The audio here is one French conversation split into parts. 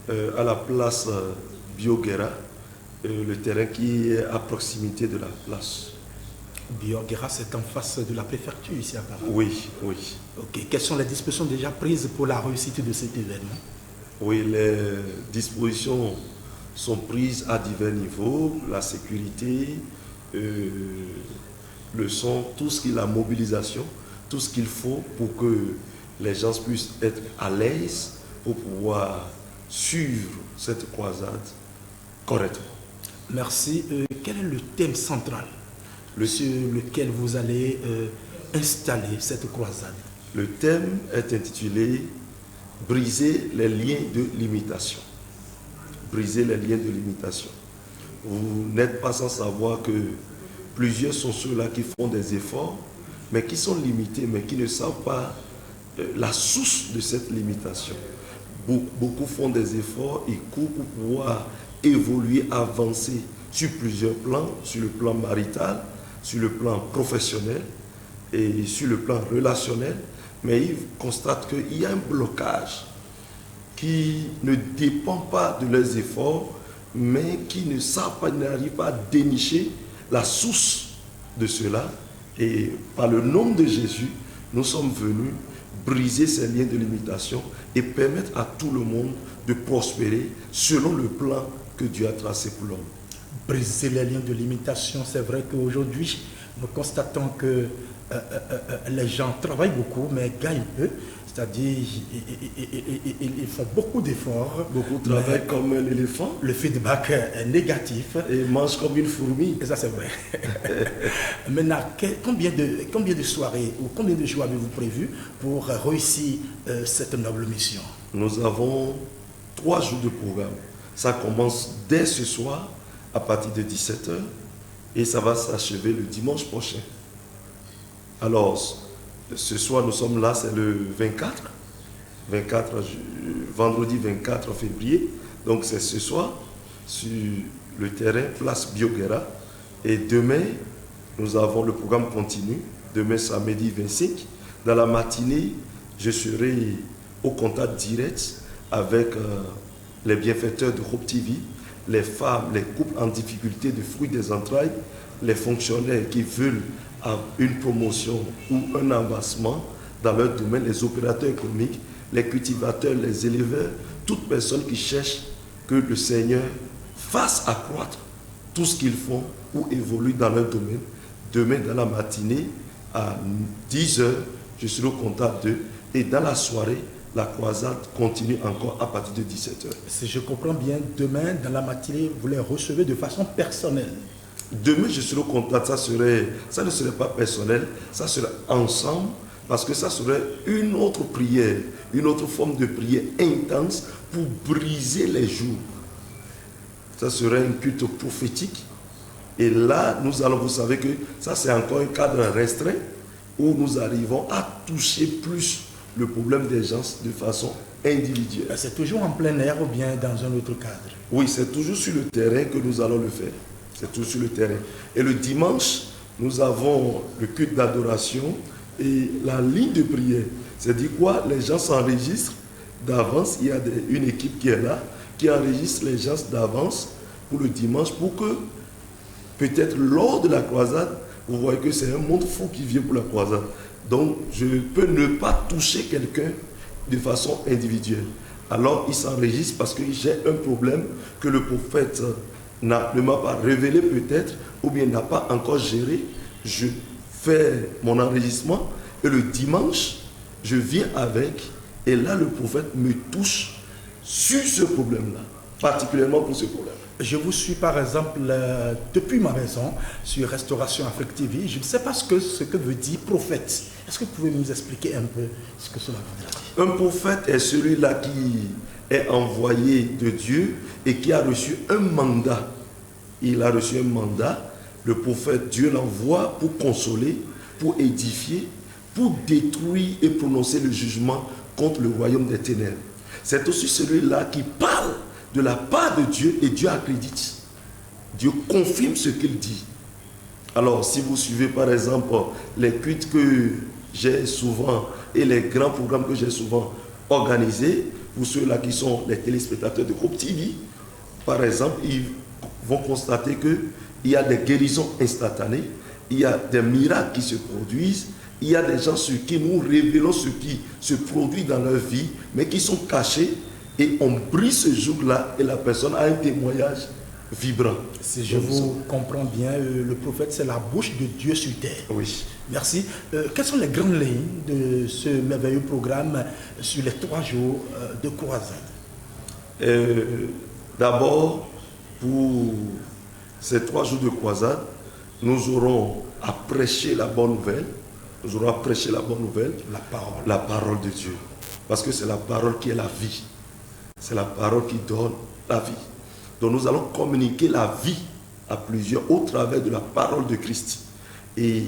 à la place Bioguera, le terrain qui est à proximité de la place. Bioguera, c'est en face de la préfecture ici à Paris. Oui, oui. Ok. Quelles sont les dispositions déjà prises pour la réussite de cet événement? Oui, les dispositions sont prises à divers niveaux, la sécurité, le son, tout ce qui est la mobilisation, tout ce qu'il faut pour que les gens puissent être à l'aise pour pouvoir suivre cette croisade correctement. Merci. Quel est le thème central sur lequel vous allez installer cette croisade? Le thème est intitulé « Briser les liens de limitation ». Briser les liens de limitation. Vous n'êtes pas sans savoir que plusieurs sont ceux-là qui font des efforts, mais qui sont limités, mais qui ne savent pas la source de cette limitation. Beaucoup font des efforts et courent pour pouvoir évoluer, avancer sur plusieurs plans, sur le plan marital, sur le plan professionnel et sur le plan relationnel, mais ils constatent qu'il y a un blocage qui ne dépend pas de leurs efforts, mais qui ne savent pas, n'arrivent pas à dénicher la source de cela. Et par le nom de Jésus, nous sommes venus briser ces liens de limitation et permettre à tout le monde de prospérer selon le plan que Dieu a tracé pour l'homme. Briser les liens de limitation, c'est vrai qu'aujourd'hui, nous constatons que les gens travaillent beaucoup, mais gagnent peu. C'est-à-dire, ils font beaucoup d'efforts. Beaucoup travaillent comme un éléphant. Le feedback est négatif. Et mangent comme une fourmi. Et ça, c'est vrai. Maintenant, combien de soirées ou combien de jours avez-vous prévu pour réussir cette noble mission? Nous avons 3 jours de programme. Ça commence dès ce soir, à partir de 17h, et ça va s'achever le dimanche prochain. Alors, ce soir, nous sommes là, c'est le 24, vendredi 24 février. Donc, c'est ce soir, sur le terrain, place Bioguera. Et demain, nous avons le programme continu. Demain, samedi 25. Dans la matinée, je serai au contact direct avec les bienfaiteurs de Hope TV, les femmes, les couples en difficulté de fruits des entrailles, les fonctionnaires qui veulent une promotion ou un avancement dans leur domaine, les opérateurs économiques, les cultivateurs, les éleveurs, toute personne qui cherche que le Seigneur fasse accroître tout ce qu'ils font ou évoluent dans leur domaine. Demain, dans la matinée, à 10h, je serai au contact d'eux. Et dans la soirée, la croisade continue encore à partir de 17h. Si je comprends bien, demain, dans la matinée, vous les recevez de façon personnelle. Demain, je serai au contact, ça ne serait pas personnel, ça serait ensemble, parce que ça serait une autre prière, une autre forme de prière intense pour briser les jours. Ça serait un culte prophétique. Et là, nous allons, vous savez que ça c'est encore un cadre restreint où nous arrivons à toucher plus le problème des gens de façon individuelle. C'est toujours en plein air ou bien dans un autre cadre? Oui, c'est toujours sur le terrain que nous allons le faire. C'est tout sur le terrain. Et le dimanche, nous avons le culte d'adoration et la ligne de prière. C'est-à-dire quoi? Les gens s'enregistrent d'avance. Il y a une équipe qui est là, qui enregistre les gens d'avance pour le dimanche, pour que peut-être lors de la croisade, vous voyez que c'est un monde fou qui vient pour la croisade. Donc, je peux ne pas toucher quelqu'un de façon individuelle. Alors, il s'enregistre parce que j'ai un problème que le prophète ne m'a pas révélé peut-être, ou bien n'a pas encore géré. Je fais mon enregistrement et le dimanche, je viens avec, et là le prophète me touche sur ce problème-là, particulièrement pour ce problème. Je vous suis par exemple depuis ma maison sur Restauration Afrique TV. Je ne sais pas ce que veut dire prophète. Est-ce que vous pouvez nous expliquer un peu ce que cela veut dire? Un prophète est celui-là qui est envoyé de Dieu et qui a reçu un mandat. Il a reçu un mandat. Le prophète, Dieu l'envoie pour consoler, pour édifier, pour détruire et prononcer le jugement contre le royaume des ténèbres. C'est aussi celui-là qui parle de la part de Dieu et Dieu accrédite. Dieu confirme ce qu'il dit. Alors, si vous suivez par exemple les cultes que j'ai souvent et les grands programmes que j'ai souvent organisés, pour ceux-là qui sont les téléspectateurs de Hope TV, par exemple, ils vont constater qu'il y a des guérisons instantanées, il y a des miracles qui se produisent, il y a des gens sur qui nous révélons ce qui se produit dans leur vie, mais qui sont cachés, et on brise ce jour-là et la personne a un témoignage vibrant. Si je vous comprends bien, le prophète, c'est la bouche de Dieu sur terre. Oui. Merci. Quelles sont les grandes lignes de ce merveilleux programme sur les 3 jours de croisade? D'abord, pour ces 3 jours de croisade, nous aurons à prêcher la bonne nouvelle. Nous aurons à prêcher la bonne nouvelle. La parole de Dieu. Parce que c'est la parole qui est la vie. C'est la parole qui donne la vie. Donc nous allons communiquer la vie à plusieurs au travers de la parole de Christ. Et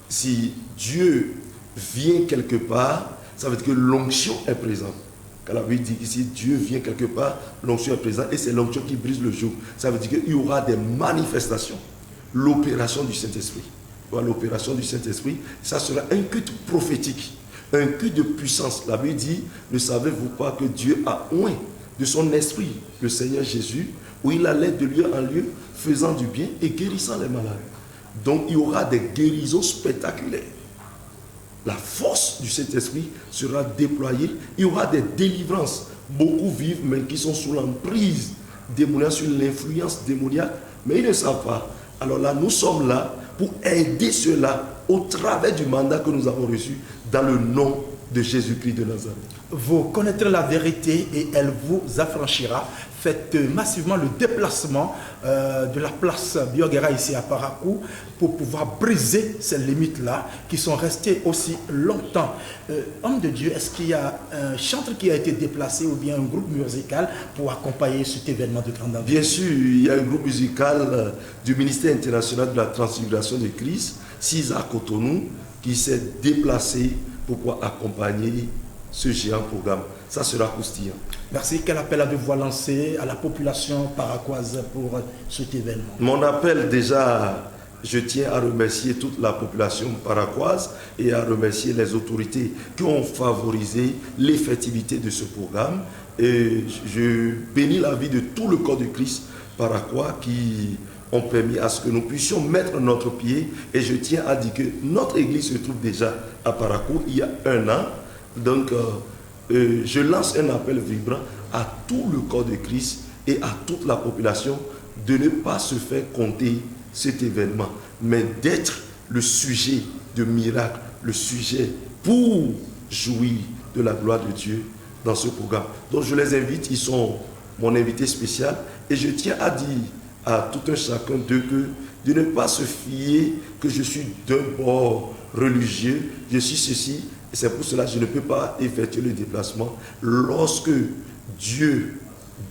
si Dieu vient quelque part, ça veut dire que l'onction est présente. Quand la Bible dit ici, Dieu vient quelque part, l'onction est présente et c'est l'onction qui brise le joug. Ça veut dire qu'il y aura des manifestations. L'opération du Saint-Esprit. L'opération du Saint-Esprit, ça sera un culte prophétique, un culte de puissance. La Bible dit, ne savez-vous pas que Dieu a oint de son esprit le Seigneur Jésus, où il allait de lieu en lieu, faisant du bien et guérissant les malades. Donc il y aura des guérisons spectaculaires. La force du Saint-Esprit sera déployée. Il y aura des délivrances. Beaucoup vivent, mais qui sont sous l'emprise démoniaque, sur l'influence démoniaque, mais ils ne savent pas. Alors là, nous sommes là pour aider ceux-là au travers du mandat que nous avons reçu dans le nom de Jésus-Christ de Nazareth. Vous connaîtrez la vérité et elle vous affranchira. Faites massivement le déplacement de la place Bioguera ici à Parakou pour pouvoir briser ces limites-là qui sont restées aussi longtemps. Homme de Dieu, est-ce qu'il y a un chanteur qui a été déplacé ou bien un groupe musical pour accompagner cet événement de grande ampleur? Bien sûr, il y a un groupe musical du ministère international de la transfiguration de Christ, CISA Cotonou, qui s'est déplacé pour pouvoir accompagner ce géant programme. Ça sera croustillant. Merci. Quel appel avez-vous lancé à la population paraquoise pour cet événement? Mon appel, déjà, je tiens à remercier toute la population paraquoise et à remercier les autorités qui ont favorisé l'effectivité de ce programme. Et je bénis la vie de tout le corps de Christ paraquois qui ont permis à ce que nous puissions mettre notre pied. Et je tiens à dire que notre église se trouve déjà à Parakou il y a 1 an. Donc, je lance un appel vibrant à tout le corps de Christ et à toute la population de ne pas se faire compter cet événement, mais d'être le sujet de miracle, le sujet pour jouir de la gloire de Dieu dans ce programme. Donc je les invite, ils sont mon invité spécial et je tiens à dire à tout un chacun d'eux de ne pas se fier que je suis d'un bord religieux, je suis ceci. Et c'est pour cela que je ne peux pas effectuer le déplacement. Lorsque Dieu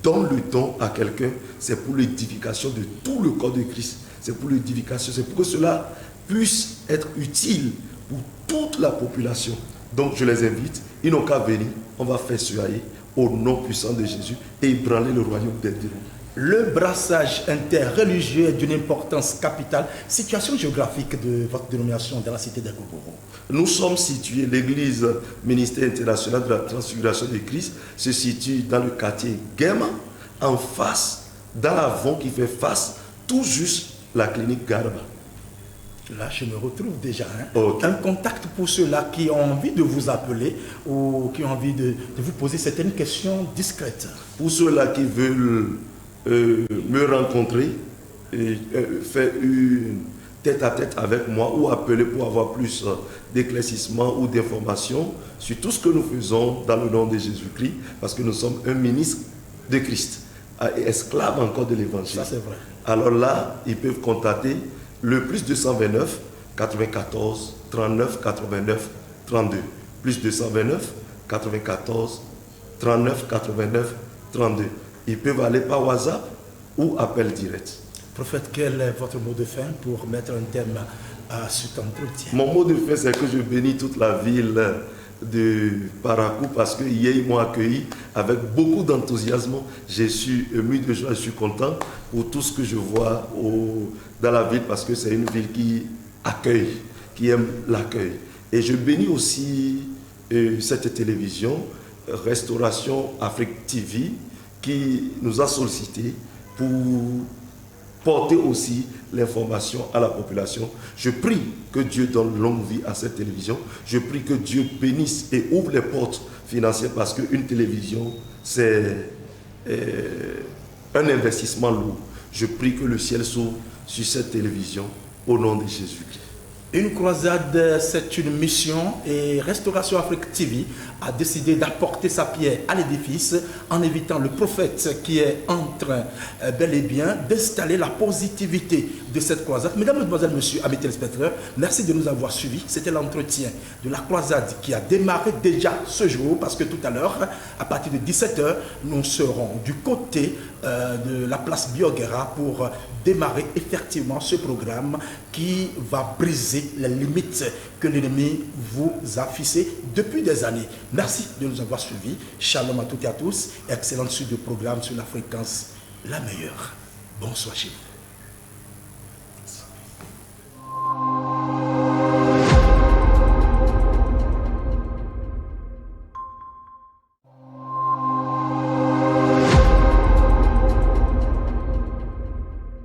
donne le don à quelqu'un, c'est pour l'édification de tout le corps de Christ. C'est pour l'édification, c'est pour que cela puisse être utile pour toute la population. Donc je les invite, ils n'ont qu'à venir, on va faire soigner au nom puissant de Jésus et ébranler le royaume des démons. Le brassage interreligieux est d'une importance capitale. Situation géographique de votre dénomination dans la cité d'Agoboro? Nous sommes situés, l'église ministère international de la transfiguration de Christ se situe dans le quartier Guéma, en face, dans l'avant qui fait face, tout juste la clinique Garba. Là, je me retrouve déjà. Okay. Un contact pour ceux-là qui ont envie de vous appeler ou qui ont envie de vous poser certaines questions discrètes. Pour ceux-là qui veulent me rencontrer et faire une tête-à-tête avec moi ou appeler pour avoir plus d'éclaircissement ou d'informations sur tout ce que nous faisons dans le nom de Jésus-Christ, parce que nous sommes un ministre de Christ, et esclave encore de l'évangile. Ça, c'est vrai. Alors là, ils peuvent contacter le plus 229 94 39 89 32. Plus 229 94 39 89 32. Ils peuvent aller par WhatsApp ou appel direct. Prophète, quel est votre mot de fin pour mettre un terme à cet entretien? Mon mot de fin, c'est que je bénis toute la ville de Parakou parce qu'hier, ils m'ont accueilli avec beaucoup d'enthousiasme. Je suis ému de joie, je suis content pour tout ce que je vois dans la ville parce que c'est une ville qui accueille, qui aime l'accueil. Et je bénis aussi cette télévision Restauration Afrique TV qui nous a sollicité pour porter aussi l'information à la population. Je prie que Dieu donne longue vie à cette télévision. Je prie que Dieu bénisse et ouvre les portes financières parce qu'une télévision, c'est un investissement lourd. Je prie que le ciel s'ouvre sur cette télévision au nom de Jésus-Christ. Une croisade, c'est une mission et Restauration Afrique TV a décidé d'apporter sa pierre à l'édifice en évitant le prophète qui est en train bel et bien d'installer la positivité de cette croisade. Mesdames, Mesdemoiselles, Messieurs, amis téléspectateurs, merci de nous avoir suivis. C'était l'entretien de la croisade qui a démarré déjà ce jour parce que tout à l'heure, à partir de 17h, nous serons du côté de la place Bioguera pour démarrer effectivement ce programme qui va briser les limites que l'ennemi vous a fixées depuis des années. Merci de nous avoir suivis. Shalom à toutes et à tous. Excellente suite de programme sur la fréquence la meilleure. Bonsoir chez vous.